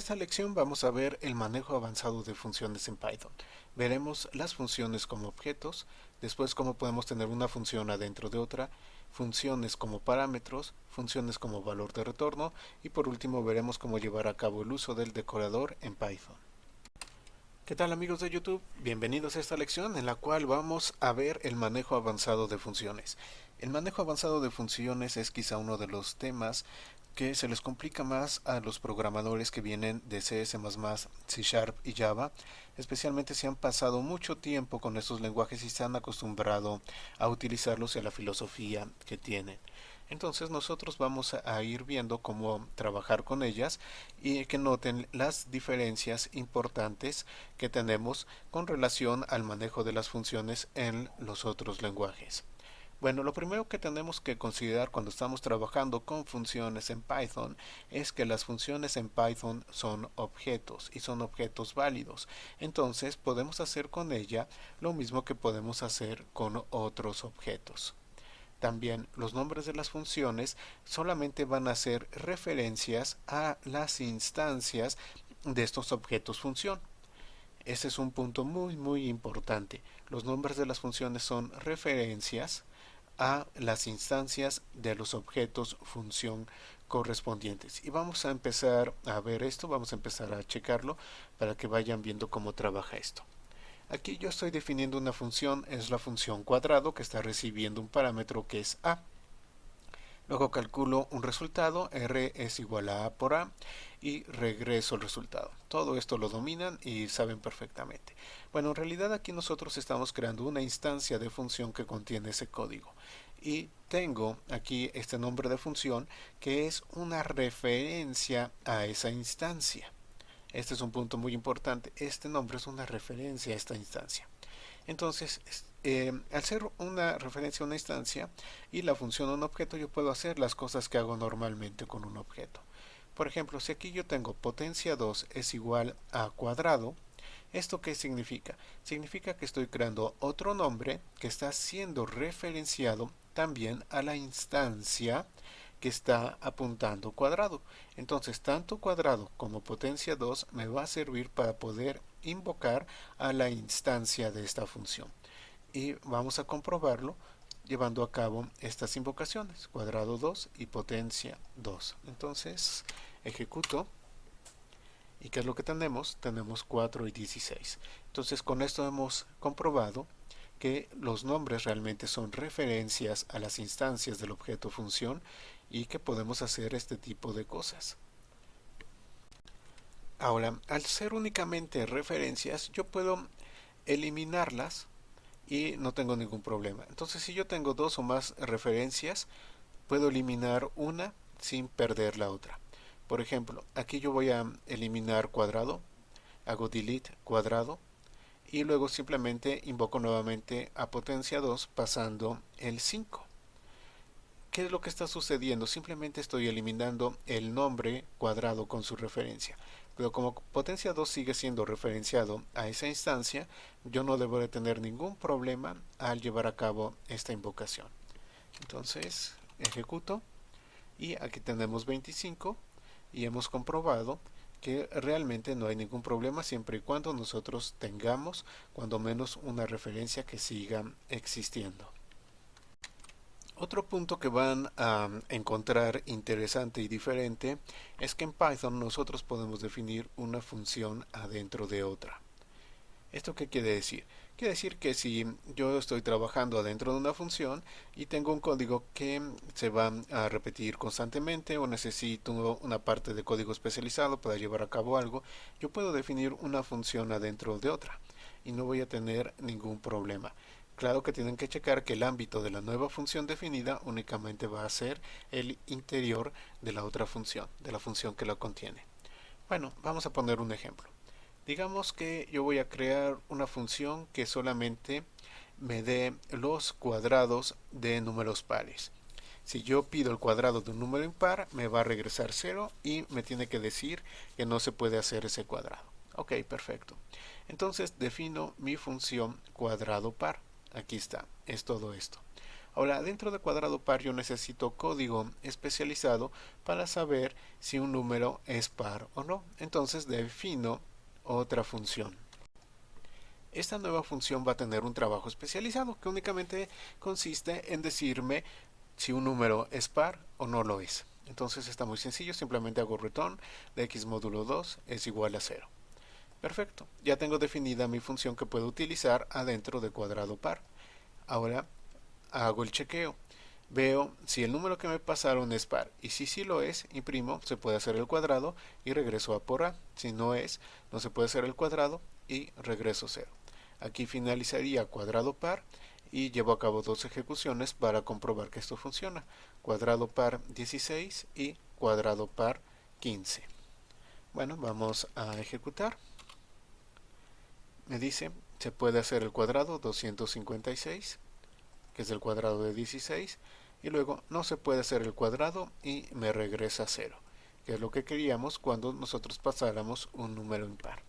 esta lección vamos a ver el manejo avanzado de funciones en Python. Veremos las funciones como objetos, después cómo podemos tener una función adentro de otra, funciones como parámetros, funciones como valor de retorno y por último veremos cómo llevar a cabo el uso del decorador en Python. ¿Qué tal amigos de YouTube? Bienvenidos a esta lección en la cual vamos a ver el manejo avanzado de funciones. El manejo avanzado de funciones es quizá uno de los temas que se les complica más a los programadores que vienen de C++, C Sharp y Java, especialmente si han pasado mucho tiempo con estos lenguajes y se han acostumbrado a utilizarlos y a la filosofía que tienen. Entonces nosotros vamos a ir viendo cómo trabajar con ellas y que noten las diferencias importantes que tenemos con relación al manejo de las funciones en los otros lenguajes. Bueno, lo primero que tenemos que considerar cuando estamos trabajando con funciones en Python es que las funciones en Python son objetos y son objetos válidos. Entonces podemos hacer con ella lo mismo que podemos hacer con otros objetos. También los nombres de las funciones solamente van a ser referencias a las instancias de estos objetos función. Ese es un punto muy importante. Los nombres de las funciones son referencias a las instancias de los objetos función correspondientes. Y vamos a empezar a ver esto, vamos a empezar a checarlo para que vayan viendo cómo trabaja esto. Aquí yo estoy definiendo una función, es la función cuadrado que está recibiendo un parámetro que es a. Luego calculo un resultado, r es igual a por a, y regreso el resultado. Todo esto lo dominan y saben perfectamente. Bueno, en realidad aquí nosotros estamos creando una instancia de función que contiene ese código. Y tengo aquí este nombre de función que es una referencia a esa instancia. Este es un punto muy importante. Este nombre es una referencia a esta instancia. Entonces, al ser una referencia a una instancia y la función a un objeto, yo puedo hacer las cosas que hago normalmente con un objeto. Por ejemplo, si aquí yo tengo potencia 2 es igual a cuadrado, ¿esto qué significa? Significa que estoy creando otro nombre que está siendo referenciado también a la instancia que está apuntando cuadrado. Entonces, tanto cuadrado como potencia 2 me va a servir para poder invocar a la instancia de esta función. Y vamos a comprobarlo llevando a cabo estas invocaciones, cuadrado 2 y potencia 2. Entonces, ejecuto. ¿Y qué es lo que tenemos? Tenemos 4 y 16. Entonces, con esto hemos comprobado que los nombres realmente son referencias a las instancias del objeto función y que podemos hacer este tipo de cosas. Ahora, al ser únicamente referencias, yo puedo eliminarlas y no tengo ningún problema. Entonces, si yo tengo dos o más referencias, puedo eliminar una sin perder la otra. Por ejemplo, aquí yo voy a eliminar cuadrado, hago delete cuadrado y luego simplemente invoco nuevamente a potencia 2 pasando el 5. ¿Qué es lo que está sucediendo? Simplemente estoy eliminando el nombre cuadrado con su referencia. Pero como potencia 2 sigue siendo referenciado a esa instancia, yo no debo de tener ningún problema al llevar a cabo esta invocación. Entonces, ejecuto y aquí tenemos 25 y hemos comprobado que realmente no hay ningún problema siempre y cuando nosotros tengamos cuando menos una referencia que siga existiendo. Otro punto que van a encontrar interesante y diferente es que en Python nosotros podemos definir una función adentro de otra. ¿Esto qué quiere decir? Quiere decir que si yo estoy trabajando adentro de una función y tengo un código que se va a repetir constantemente o necesito una parte de código especializado para llevar a cabo algo, yo puedo definir una función adentro de otra y no voy a tener ningún problema. Claro que tienen que checar que el ámbito de la nueva función definida únicamente va a ser el interior de la otra función, de la función que la contiene. Bueno, vamos a poner un ejemplo. Digamos que yo voy a crear una función que solamente me dé los cuadrados de números pares. Si yo pido el cuadrado de un número impar, me va a regresar 0 y me tiene que decir que no se puede hacer ese cuadrado. Ok, perfecto. Entonces defino mi función cuadrado par. Aquí está, es todo esto. Ahora, dentro de cuadrado par yo necesito código especializado para saber si un número es par o no. Entonces defino otra función. Esta nueva función va a tener un trabajo especializado que únicamente consiste en decirme si un número es par o no lo es. Entonces está muy sencillo, simplemente hago return de x módulo 2 es igual a 0. Perfecto, ya tengo definida mi función que puedo utilizar adentro de cuadrado par. Ahora hago el chequeo. Veo si el número que me pasaron es par y si sí lo es, imprimo, se puede hacer el cuadrado y regreso a por a. Si no es, no se puede hacer el cuadrado y regreso 0. Aquí finalizaría cuadrado par y llevo a cabo dos ejecuciones para comprobar que esto funciona. Cuadrado par 16 y cuadrado par 15. Bueno, vamos a ejecutar. Me dice, se puede hacer el cuadrado 256, que es el cuadrado de 16, y luego no se puede hacer el cuadrado y me regresa 0, que es lo que queríamos cuando nosotros pasáramos un número impar.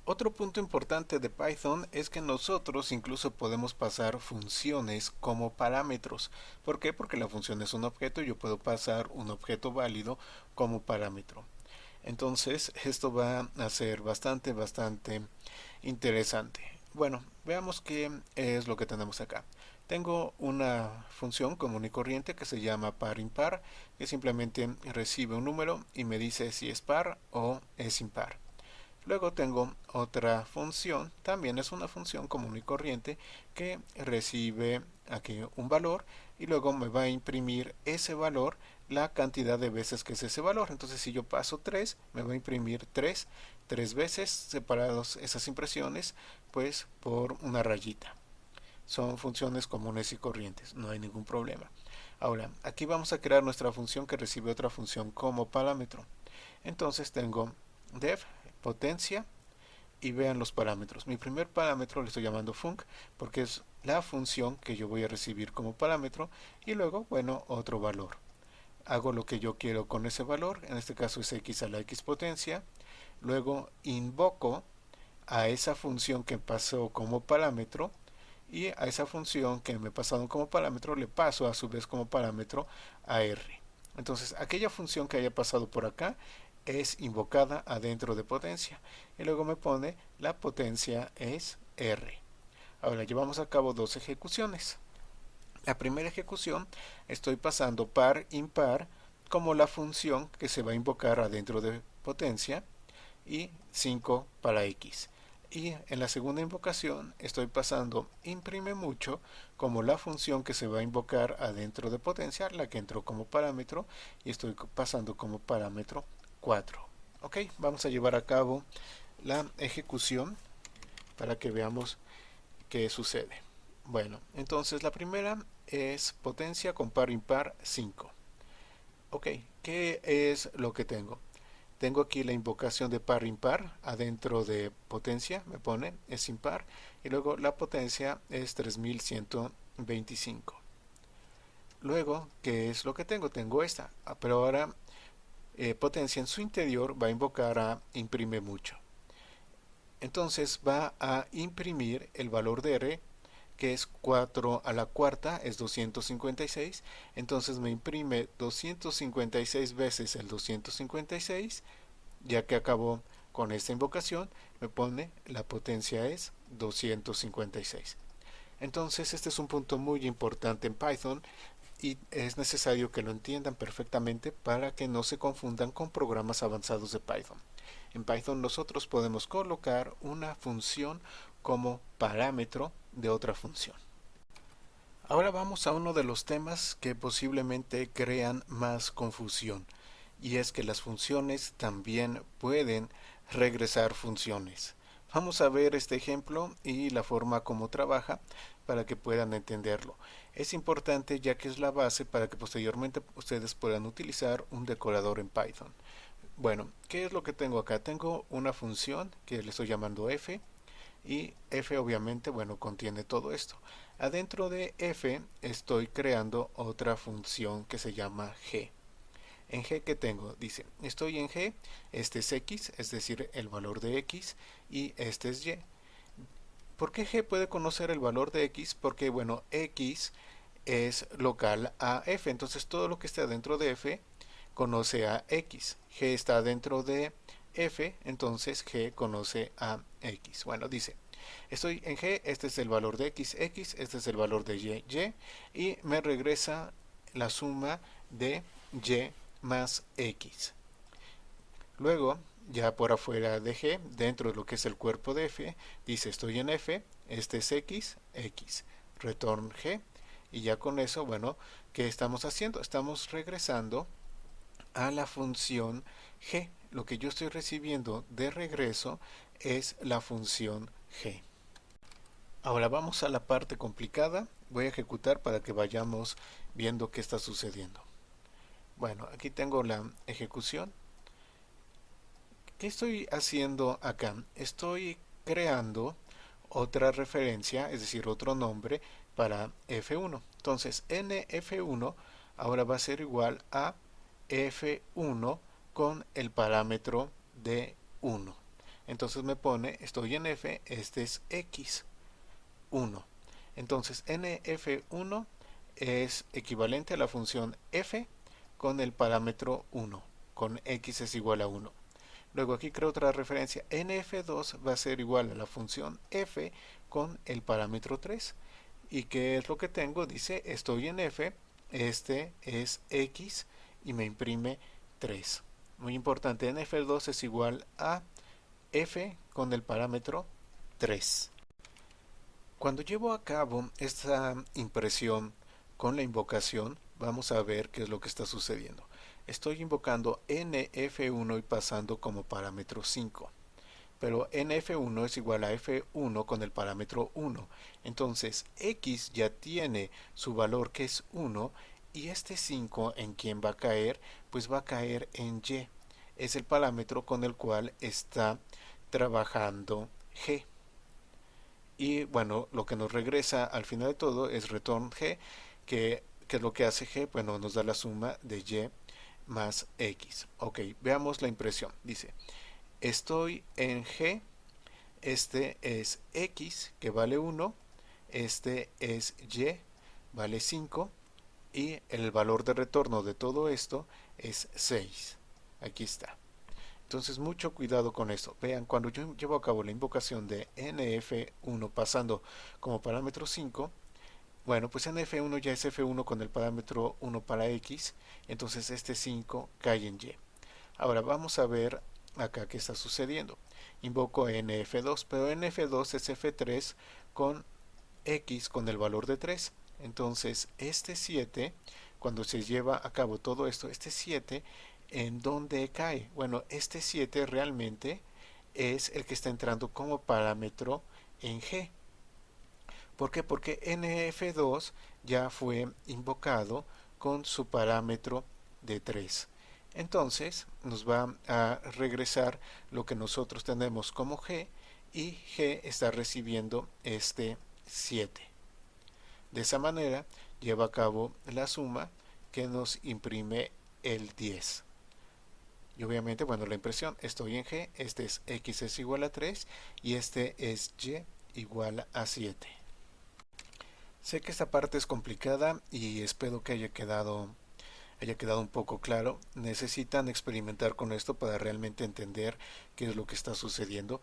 Otro punto importante de Python es que nosotros incluso podemos pasar funciones como parámetros. ¿Por qué? Porque la función es un objeto y yo puedo pasar un objeto válido como parámetro. Entonces esto va a ser bastante interesante. Bueno, veamos qué es lo que tenemos acá. Tengo una función común y corriente que se llama par-impar, que simplemente recibe un número y me dice si es par o es impar. Luego tengo otra función, también es una función común y corriente que recibe aquí un valor y luego me va a imprimir ese valor la cantidad de veces que es ese valor. Entonces si yo paso 3, me va a imprimir 3 veces separados esas impresiones pues por una rayita. Son funciones comunes y corrientes, no hay ningún problema. Ahora, aquí vamos a crear nuestra función que recibe otra función como parámetro. Entonces tengo def potencia y vean los parámetros. Mi primer parámetro le estoy llamando func porque es la función que yo voy a recibir como parámetro y luego, bueno, otro valor. Hago lo que yo quiero con ese valor, en este caso es x a la x potencia. Luego invoco a esa función que pasó como parámetro y a esa función que me pasaron como parámetro le paso a su vez como parámetro a r. Entonces aquella función que haya pasado por acá es invocada adentro de potencia y luego me pone la potencia es r. Ahora llevamos a cabo dos ejecuciones. La primera ejecución estoy pasando par impar como la función que se va a invocar adentro de potencia y 5 para x. Y en la segunda invocación estoy pasando imprime mucho como la función que se va a invocar adentro de potencia, la que entró como parámetro, y estoy pasando como parámetro 4. Ok, vamos a llevar a cabo la ejecución para que veamos qué sucede. Bueno, entonces la primera es potencia con par impar 5. Ok, ¿qué es lo que tengo? Tengo aquí la invocación de par impar adentro de potencia, me pone es impar y luego la potencia es 3125. Luego, ¿qué es lo que tengo? Tengo esta, pero ahora potencia en su interior va a invocar a imprime mucho. Entonces va a imprimir el valor de r, que es 4 a la cuarta, es 256. Entonces me imprime 256 veces el 256. Ya que acabó con esta invocación, me pone la potencia es 256. Entonces este es un punto muy importante en Python y es necesario que lo entiendan perfectamente para que no se confundan con programas avanzados de Python. En Python nosotros podemos colocar una función como parámetro de otra función. Ahora vamos a uno de los temas que posiblemente crean más confusión, y es que las funciones también pueden regresar funciones. Vamos a ver este ejemplo y la forma como trabaja para que puedan entenderlo. Es importante ya que es la base para que posteriormente ustedes puedan utilizar un decorador en Python. Bueno, ¿qué es lo que tengo acá? Tengo una función que le estoy llamando f y f obviamente, bueno, contiene todo esto. Adentro de f estoy creando otra función que se llama g. En g, ¿qué tengo? Dice, estoy en g, este es x, es decir, el valor de x, y este es y. ¿Por qué G puede conocer el valor de X? Porque, bueno, X es local a F, entonces todo lo que está dentro de F conoce a X. G está dentro de F, entonces G conoce a X. Bueno, dice, estoy en G, este es el valor de X, X, este es el valor de Y, Y, y me regresa la suma de Y más X. Luego, ya por afuera de G, dentro de lo que es el cuerpo de F, dice estoy en F, este es X, X, return G, y ya con eso, bueno, ¿qué estamos haciendo? Estamos regresando a la función G. Lo que yo estoy recibiendo de regreso es la función G. Ahora vamos a la parte complicada. Voy a ejecutar para que vayamos viendo qué está sucediendo. Bueno, aquí tengo la ejecución. ¿Qué estoy haciendo acá? Estoy creando otra referencia, es decir, otro nombre para F1. Entonces, nF1 ahora va a ser igual a F1 con el parámetro de 1. Entonces me pone, estoy en F, este es X1. Entonces, nF1 es equivalente a la función F con el parámetro 1, con X es igual a 1. Luego aquí creo otra referencia. nF2 va a ser igual a la función f con el parámetro 3. ¿Y qué es lo que tengo? Dice, estoy en f, este es x y me imprime 3. Muy importante, nf2 es igual a f con el parámetro 3. Cuando llevo a cabo esta impresión con la invocación, vamos a ver qué es lo que está sucediendo. Estoy invocando nf1 y pasando como parámetro 5. Pero nf1 es igual a f1 con el parámetro 1. Entonces x ya tiene su valor que es 1 y este 5 en quién va a caer, pues va a caer en y. Es el parámetro con el cual está trabajando g. Y bueno, lo que nos regresa al final de todo es return g, que es lo que hace g, bueno, nos da la suma de y más x. Ok, veamos la impresión. Dice, estoy en g, este es x, que vale 1, este es y, vale 5, y el valor de retorno de todo esto es 6. Aquí está. Entonces mucho cuidado con esto. Vean, cuando yo llevo a cabo la invocación de nf1 pasando como parámetro 5, bueno, pues nf1 ya es f1 con el parámetro 1 para x, entonces este 5 cae en y. Ahora vamos a ver acá qué está sucediendo. Invoco nf2, pero nf2 es f3 con x con el valor de 3. Entonces este 7, cuando se lleva a cabo todo esto, este 7, ¿en dónde cae? Bueno, este 7 realmente es el que está entrando como parámetro en G. ¿Por qué? Porque nf2 ya fue invocado con su parámetro de 3. Entonces nos va a regresar lo que nosotros tenemos como G y G está recibiendo este 7. De esa manera lleva a cabo la suma que nos imprime el 10. Y obviamente, bueno, la impresión, estoy en G, este es X es igual a 3 y este es Y igual a 7. Sé que esta parte es complicada y espero que haya quedado un poco claro. Necesitan experimentar con esto para realmente entender qué es lo que está sucediendo.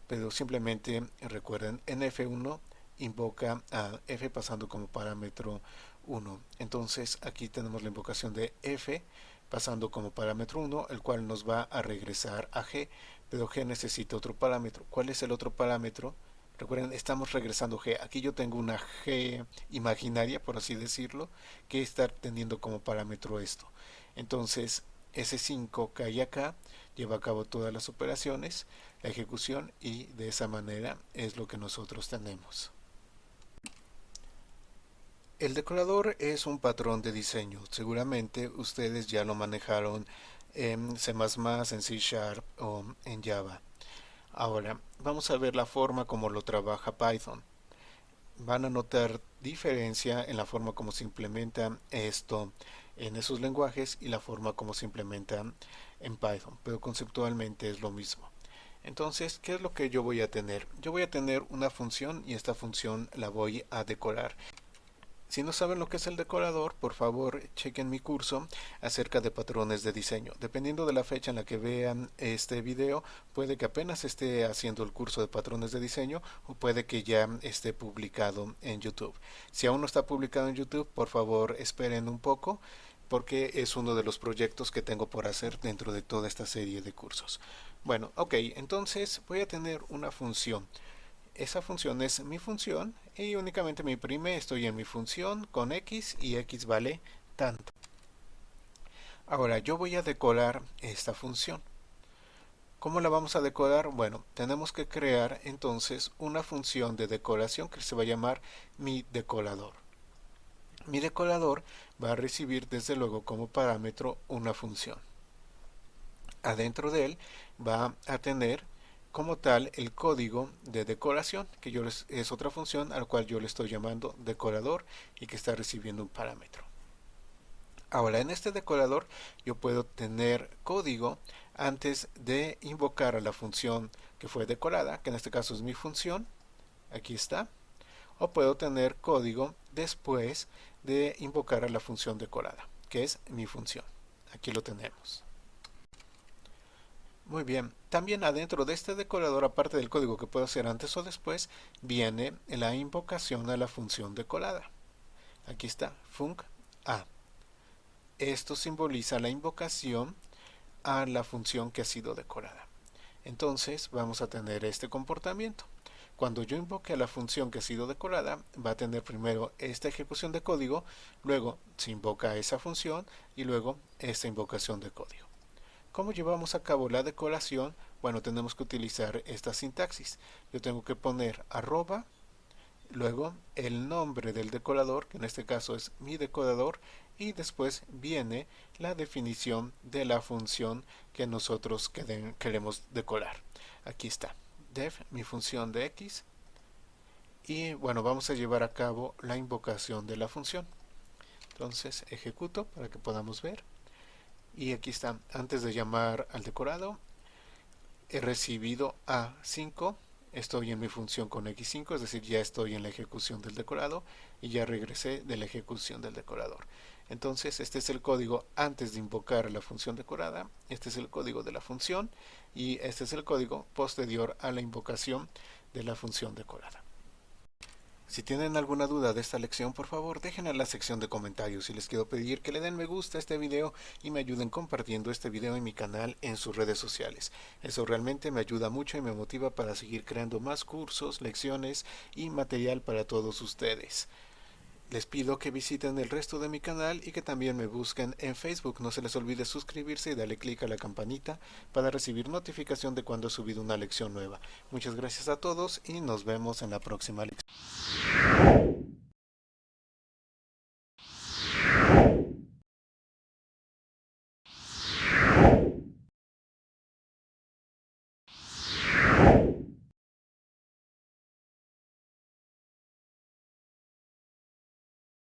Pero simplemente recuerden, en F1 invoca a F pasando como parámetro 1. Entonces aquí tenemos la invocación de F pasando como parámetro 1, el cual nos va a regresar a G, pero G necesita otro parámetro. ¿Cuál es el otro parámetro? Recuerden, estamos regresando G. Aquí yo tengo una G imaginaria, por así decirlo, que está teniendo como parámetro esto. Entonces, ese 5 cae acá, lleva a cabo todas las operaciones, la ejecución, y de esa manera es lo que nosotros tenemos. El decorador es un patrón de diseño. Seguramente ustedes ya lo manejaron en C++, en C Sharp o en Java. Ahora, vamos a ver la forma como lo trabaja Python. Van a notar diferencia en la forma como se implementa esto en esos lenguajes y la forma como se implementa en Python, pero conceptualmente es lo mismo. Entonces, ¿qué es lo que yo voy a tener? Yo voy a tener una función y esta función la voy a decorar. Si no saben lo que es el decorador, por favor chequen mi curso acerca de patrones de diseño. Dependiendo de la fecha en la que vean este video, puede que apenas esté haciendo el curso de patrones de diseño o puede que ya esté publicado en YouTube. Si aún no está publicado en YouTube, por favor esperen un poco porque es uno de los proyectos que tengo por hacer dentro de toda esta serie de cursos. Bueno, ok, entonces voy a tener una función. Esa función es mi función y únicamente me imprime estoy en mi función con x y x vale tanto. Ahora yo voy a decorar esta función. ¿Cómo la vamos a decorar? Bueno, tenemos que crear entonces una función de decoración que se va a llamar mi decorador. Mi decorador va a recibir desde luego como parámetro una función. Adentro de él va a tener como tal el código de decoración, que es otra función al cual yo le estoy llamando decorador y que está recibiendo un parámetro. Ahora en este decorador yo puedo tener código antes de invocar a la función que fue decorada, que en este caso es mi función, aquí está, o puedo tener código después de invocar a la función decorada, que es mi función. Aquí lo tenemos. Muy bien, también adentro de este decorador, aparte del código que puedo hacer antes o después, viene la invocación a la función decorada. Aquí está, func a. Esto simboliza la invocación a la función que ha sido decorada. Entonces vamos a tener este comportamiento. Cuando yo invoque a la función que ha sido decorada, va a tener primero esta ejecución de código, luego se invoca a esa función y luego esta invocación de código. ¿Cómo llevamos a cabo la decoración? Bueno, tenemos que utilizar esta sintaxis. Yo tengo que poner arroba, luego el nombre del decorador, que en este caso es mi decorador, y después viene la definición de la función que nosotros queremos decorar. Aquí está, def, mi función de x, y bueno, vamos a llevar a cabo la invocación de la función. Entonces ejecuto para que podamos ver. Y aquí está, antes de llamar al decorado, he recibido A5, estoy en mi función con X5, es decir, ya estoy en la ejecución del decorado y ya regresé de la ejecución del decorador. Entonces, este es el código antes de invocar la función decorada, este es el código de la función y este es el código posterior a la invocación de la función decorada. Si tienen alguna duda de esta lección, por favor dejen en la sección de comentarios y les quiero pedir que le den me gusta a este video y me ayuden compartiendo este video en mi canal en sus redes sociales. Eso realmente me ayuda mucho y me motiva para seguir creando más cursos, lecciones y material para todos ustedes. Les pido que visiten el resto de mi canal y que también me busquen en Facebook. No se les olvide suscribirse y darle clic a la campanita para recibir notificación de cuando he subido una lección nueva. Muchas gracias a todos y nos vemos en la próxima lección.